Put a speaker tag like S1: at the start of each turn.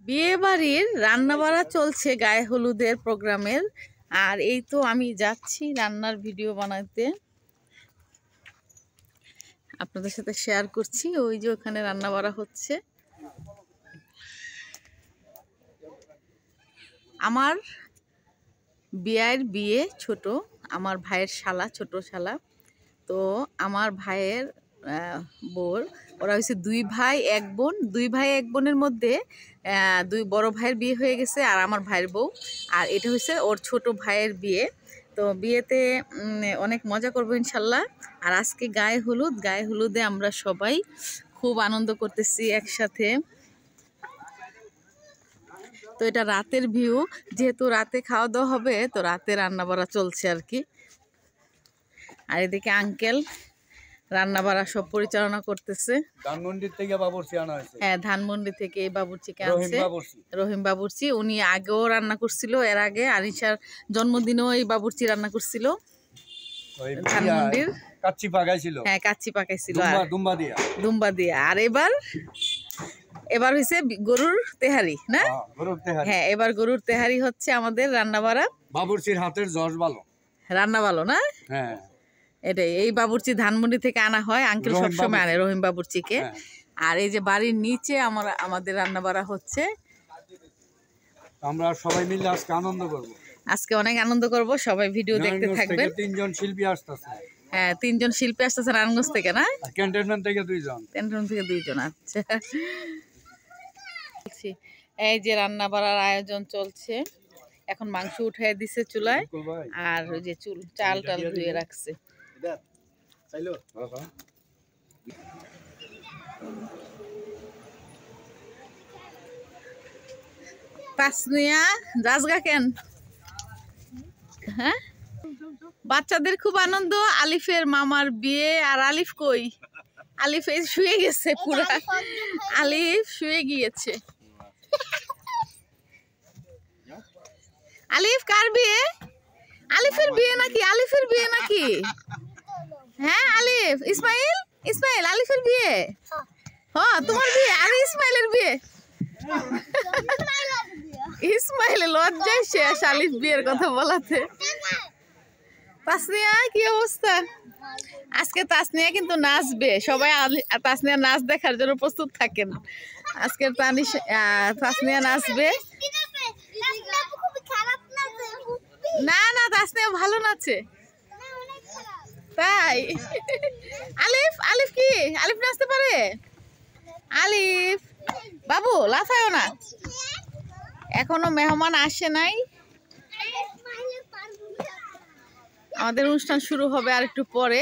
S1: বিয়ে বাড়ির রান্নাবাড়া চলছে গায়ে হলুদের প্রোগ্রামের। আর এই তো আমি যাচ্ছি রান্নার ভিডিও বানাতে, আপনাদের সাথে শেয়ার করছি। ওই যে ওখানে রান্নাবাড়া হচ্ছে। আমার বিয়ে ছোট, আমার ভাইয়ের শালা, ছোট শালা। তো আমার ভাইয়ের বোর, ওরা হচ্ছে দুই ভাই এক বোন। দুই ভাই এক বোনের মধ্যে দুই বড় ভাইয়ের বিয়ে হয়ে গেছে আর আমার ভাইয়ের বউ। আর এটা হচ্ছে ওর ছোট ভাইয়ের বিয়ে। তো বিয়েতে অনেক মজা করবো ইনশাল্লাহ। আর আজকে গায়ে হলুদে আমরা সবাই খুব আনন্দ করতেছি একসাথে। তো এটা রাতের ভিউ, যেহেতু রাতে খাওয়া দাওয়া হবে তো রাতে রান্না বাড়া চলছে আর কি। আর এদিকে আঙ্কেল রান্না বাড়া সব পরিচালনা করতেছে।
S2: ধানমন্ডি থেকে বাবুর্চি আনা হয়েছে।
S1: হ্যাঁ, ধানমন্ডি থেকে এই বাবুর্চিকে আনছে, রহিম বাবুর্চি। উনি আগেও রান্না করছিল, এর আগে আরিশার জন্মদিনেও এই বাবুর্চি রান্না করছিল ধানমন্ডির।
S2: কাচ্চি পাকাইছিল।
S1: হ্যাঁ, কাচ্চি পাকাইছিল
S2: দুম্বা দিয়া।
S1: আর এবার হয়েছে গরুর তেহারি না? হ্যাঁ, এবার গরুর তেহারি হচ্ছে আমাদের রান্না বাড়া।
S2: বাবুর্চির হাতের জশ ভালো,
S1: রান্না ভালো না?
S2: হ্যাঁ,
S1: এটাই। এই বাবুর্চি ধানমন্ডি থেকে আনা হয়, আঙ্কেল সবসময় আনে রহিম বাবুর্চিকে। আর এই যে বাড়ির নিচে আমাদের রান্না বাড়া হচ্ছে।
S2: আমরা সবাই মিলে আজকে আনন্দ করব।
S1: আজকে অনেক আনন্দ করব, সবাই ভিডিও দেখতে থাকবেন।
S2: 3 জন শিল্পী আসতেছে।
S1: হ্যাঁ, 3 জন শিল্পী আসতেছে নারায়ণগঞ্জ থেকে না?
S2: ক্যান্টনমেন্ট থেকে 2 জন।
S1: ক্যান্টনমেন্ট থেকে 2 জন। আচ্ছা, এই যে রান্না বাড়ার আয়োজন চলছে। এখন মাংস উঠাই দিছে চুলায়, আর ওই যে চাল ধুয়ে রাখছে। তাসনিয়া রাজগা কেন? হ্যাঁ, বাচ্চাদের খুব আনন্দ। আলিফের মামার বিয়ে। আর আলিফ কই? আলিফ শুয়ে গেছে পুরা। আলিফ শুয়ে গিয়েছে। আলিফ কার বিয়ে? আলিফের বিয়ে নাকি? আলিফের বিয়ে নাকি? হ্যাঁ, আলিফ ইসমাইল আলিফের বিয়ে। হ্যাঁ, তোমার বিয়ে আর ইসমাইলের বিয়ে। ইসমাইলের লজ্জায় শেষ আলিফ বিয়ের কথা বলাতে। তাসনিয়া কি অবস্থা? আজকে তাসনিয়া কিন্তু নাচবে, সবাই তাসনিয়া নাচ দেখার জন্য প্রস্তুত থাকেন। আজকে তাসনিয়া নাচবে। না, তাসনিয়া ভালো নাচে। তাই? আলিফ কি? আলিফ নাচতে পারে? আলিফ বাবু লাফায়ও না, এখনো মেহমান আসে নাই। আমাদের অনুষ্ঠান শুরু হবে আর একটু পরে।